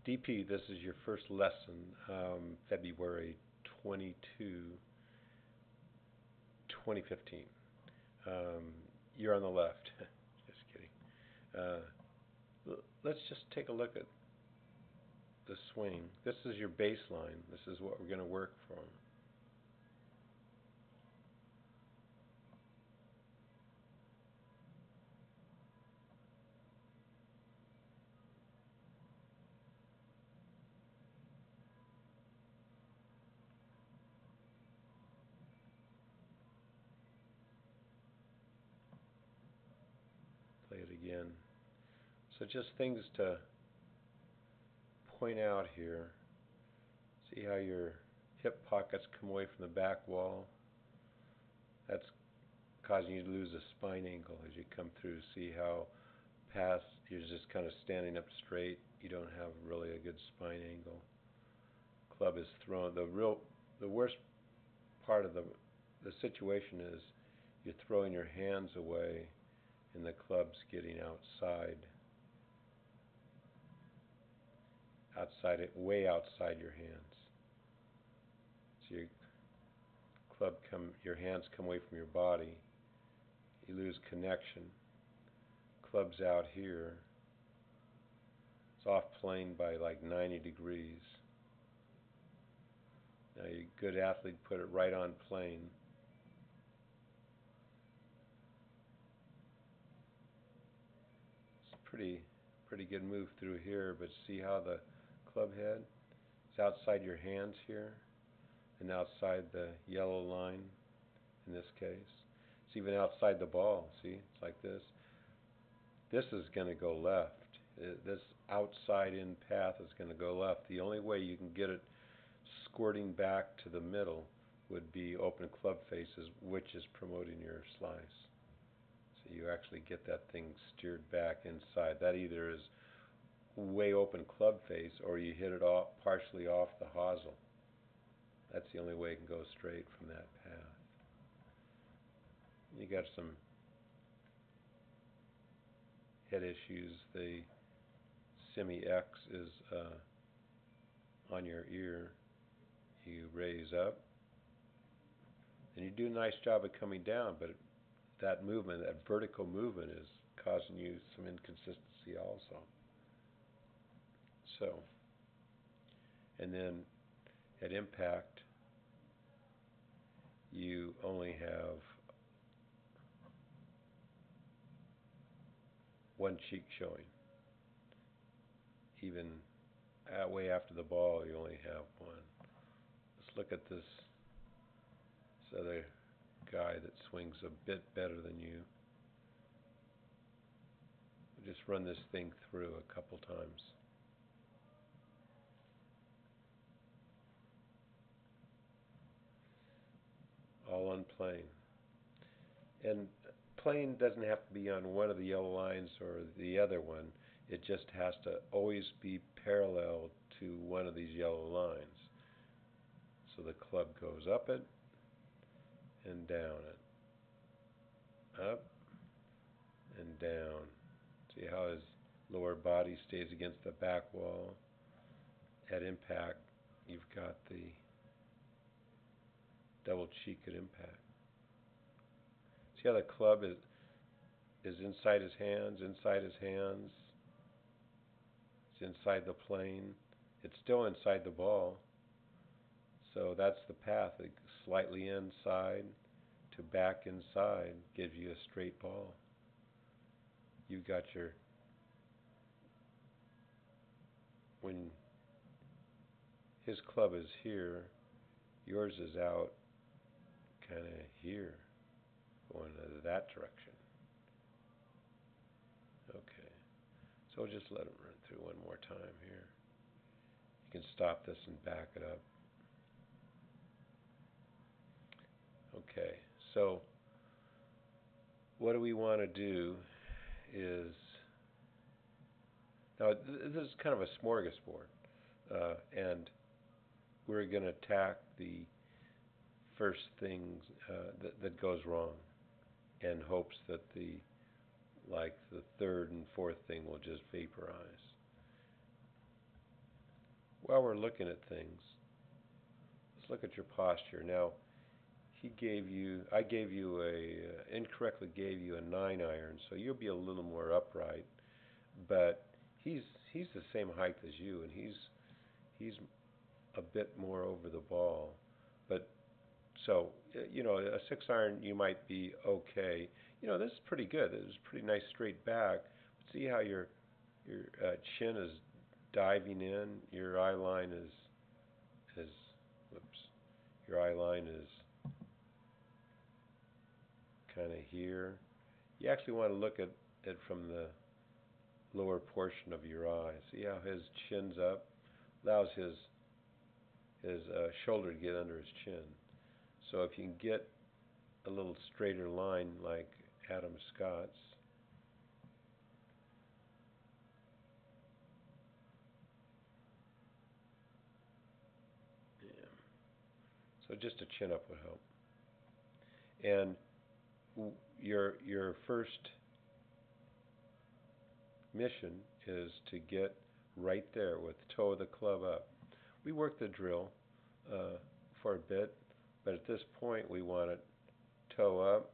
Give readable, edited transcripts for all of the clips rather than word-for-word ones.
DP, this is your first lesson, February 22, 2015. Um, you're on the left. Just kidding. Uh, let's just take a look at the swing. This is your baseline. This is what we're going to work from. Play it again. So just things to point out here. See how your hip pockets come away from the back wall? That's causing you to lose a spine angle as you come through. See how past you're just kind of standing up straight. You don't have really a good spine angle. Club is thrown. The worst part of the situation is you're throwing your hands away and the club's getting outside it, way outside your hands. So your hands come away from your body. You lose connection. Club's out here. It's off plane by like 90 degrees. Now, you good athlete put it right on plane. It's pretty good move through here, but see how the club head is outside your hands here and outside the yellow line in this case. It's even outside the ball. See, it's like this. This is going to go left. This outside in path is going to go left. The only way you can get it squirting back to the middle would be open club faces, which is promoting your slice. So you actually get that thing steered back inside. That either is way open club face or you hit it off partially off the hosel. That's the only way it can go straight from that path. You got some head issues. The semi-X is on your ear. You raise up, and you do a nice job of coming down, but that movement, that vertical movement, is causing you some inconsistency also. So, and then at impact, you only have one cheek showing. Even way after the ball, you only have one. Let's look at this other guy that swings a bit better than you. We'll just run this thing through a couple times. All on plane. And plane doesn't have to be on one of the yellow lines or the other one. It just has to always be parallel to one of these yellow lines. So the club goes up it and down it. Up and down. See how his lower body stays against the back wall? At impact, you've got the double cheek at impact. See how the club is inside his hands, It's inside the plane. It's still inside the ball. So that's the path. Slightly inside to back inside gives you a straight ball. You've got when his club is here, yours is out kind of here, going that direction. Okay. So just let him run through one more time here. You can stop this and back it up. Okay, so what do we want to do is, now this is kind of a smorgasbord, and we're going to attack the first things that goes wrong in hopes that the third and fourth thing will just vaporize. while we're looking at things, let's look at your posture. Now, I gave you incorrectly gave you a 9 iron, so you'll be a little more upright. But he's he's the same height as you, and he's a bit more over the ball. But so a 6 iron you might be okay. This is pretty good. This is pretty nice straight back. But see how your chin is diving in. Your eye line is whoops. Your eye line is kind of here. You actually want to look at it from the lower portion of your eye. See how his chin's up? Allows his shoulder to get under his chin. So if you can get a little straighter line like Adam Scott's, yeah. So just a chin up would help. And your first mission is to get right there with the toe of the club up. We work the drill for a bit, but at this point we want it toe up,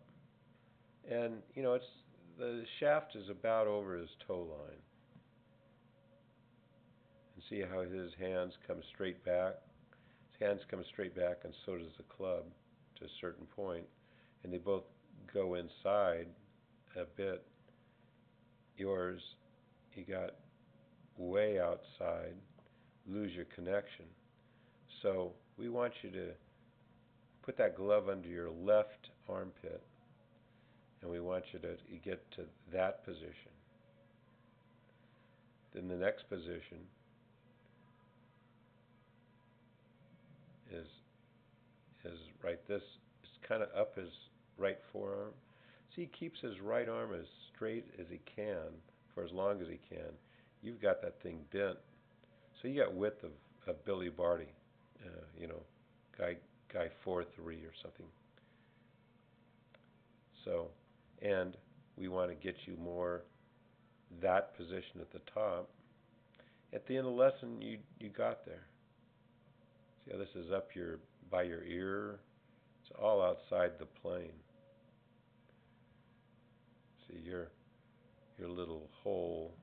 and it's the shaft is about over his toe line. And see how his hands come straight back. His hands come straight back, and so does the club to a certain point, and they both go inside a bit. Yours, you got way outside, lose your connection. So we want you to put that glove under your left armpit, and we want you to get to that position. Then the next position is right this. It's kind of up his right forearm. See, he keeps his right arm as straight as he can for as long as he can. You've got that thing bent, so you got width of Billy Barty, guy 4'3" or something. So, and we want to get you more that position at the top. At the end of the lesson, you got there. See how this is up by your ear? It's all outside the plane. See your little hole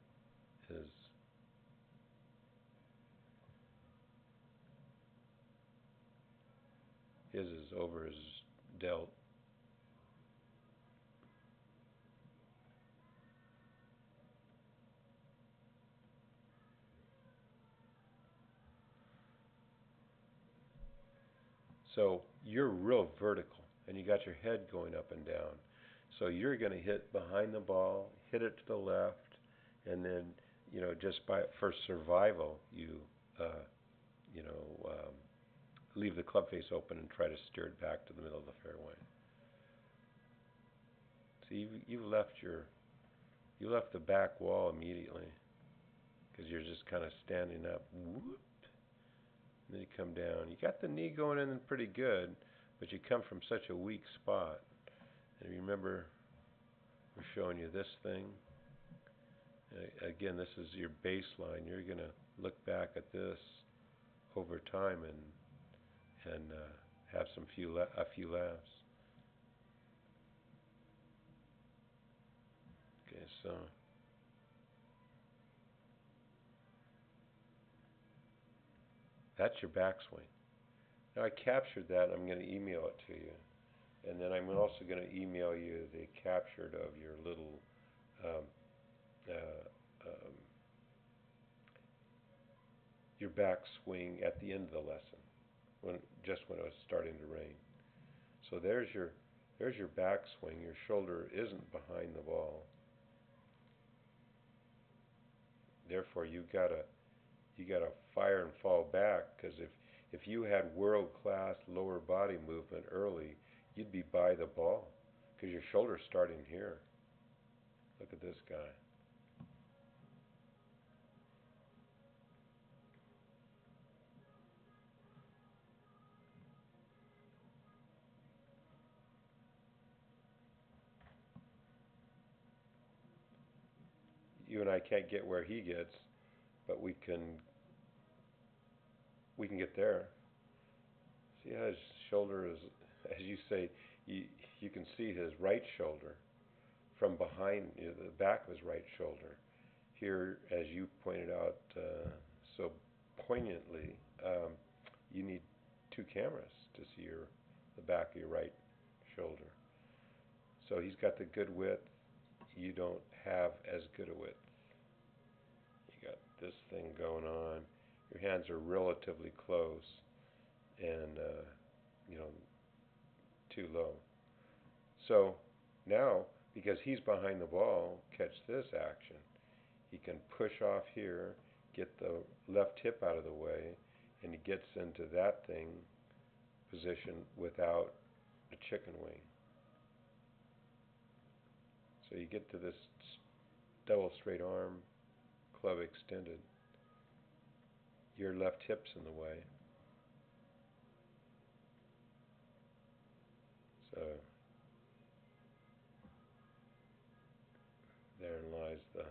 is his is over his delt. So you're real vertical, and you got your head going up and down. So you're going to hit behind the ball, hit it to the left, and then just for survival, uh, you know um, leave the club face open and try to steer it back to the middle of the fairway. So you left the back wall immediately because you're just kind of standing up. Whoop, and then you come down. You got the knee going in pretty good, but you come from such a weak spot. And remember, we're showing you this thing. Again, this is your baseline. You're going to look back at this over time and have a few laughs. Okay, so that's your backswing. Now I captured that. I'm going to email it to you, and then I'm also going to email you the captured of your little um, uh, um, your backswing at the end of the lesson, just when it was starting to rain. So there's your backswing. Your shoulder isn't behind the ball. Therefore, you gotta fire and fall back, because if you had world class lower body movement early, you'd be by the ball because your shoulder's starting here. Look at this guy. You and I can't get where he gets, but we can we can get there. See how his shoulder is, as you say, you, you can see his right shoulder from behind, the back of his right shoulder. Here, as you pointed out so poignantly, you need two cameras to see the back of your right shoulder. So he's got the good width. You don't have as good a width. You got this thing going on. Your hands are relatively close and, you know, too low. So now, because he's behind the ball, catch this action. He can push off here, get the left hip out of the way, and he gets into that thing position without a chicken wing. So you get to this double straight arm, club extended. Your left hip's in the way. So therein lies the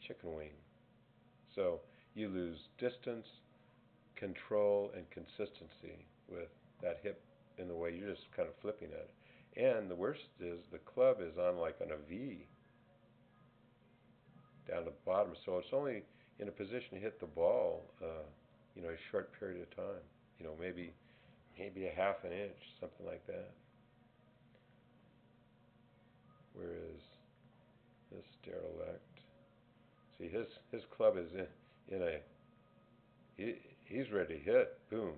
chicken wing. So you lose distance, control, and consistency with that hip in the way. You're just kind of flipping at it. And the worst is the club is on like on a V down at the bottom, so it's only in a position to hit the ball, a short period of time. Maybe a half an inch, something like that. Whereas this derelict, see his club is in a he's ready to hit. Boom.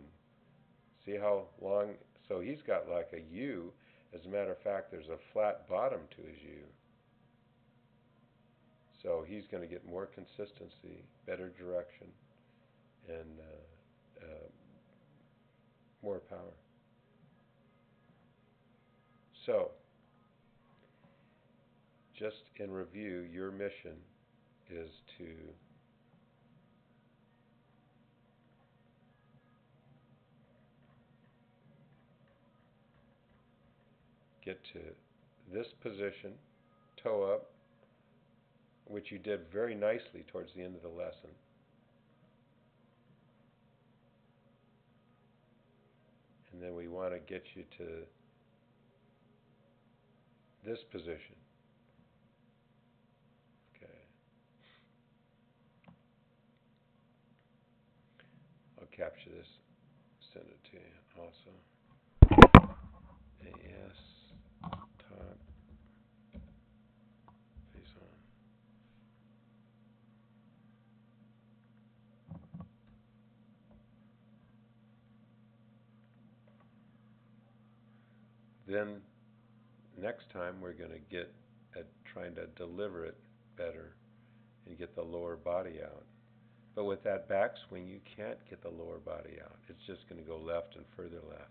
See how long? So he's got like a U. As a matter of fact, there's a flat bottom to his U. So he's going to get more consistency, better direction, and more power. So, just in review, your mission is to get to this position, toe up, which you did very nicely towards the end of the lesson. And then we want to get you to this position. Okay. I'll capture this, send it to you also. AS, top, face on. Then next time we're going to get at trying to deliver it better and get the lower body out. But with that backswing, you can't get the lower body out. It's just going to go left and further left.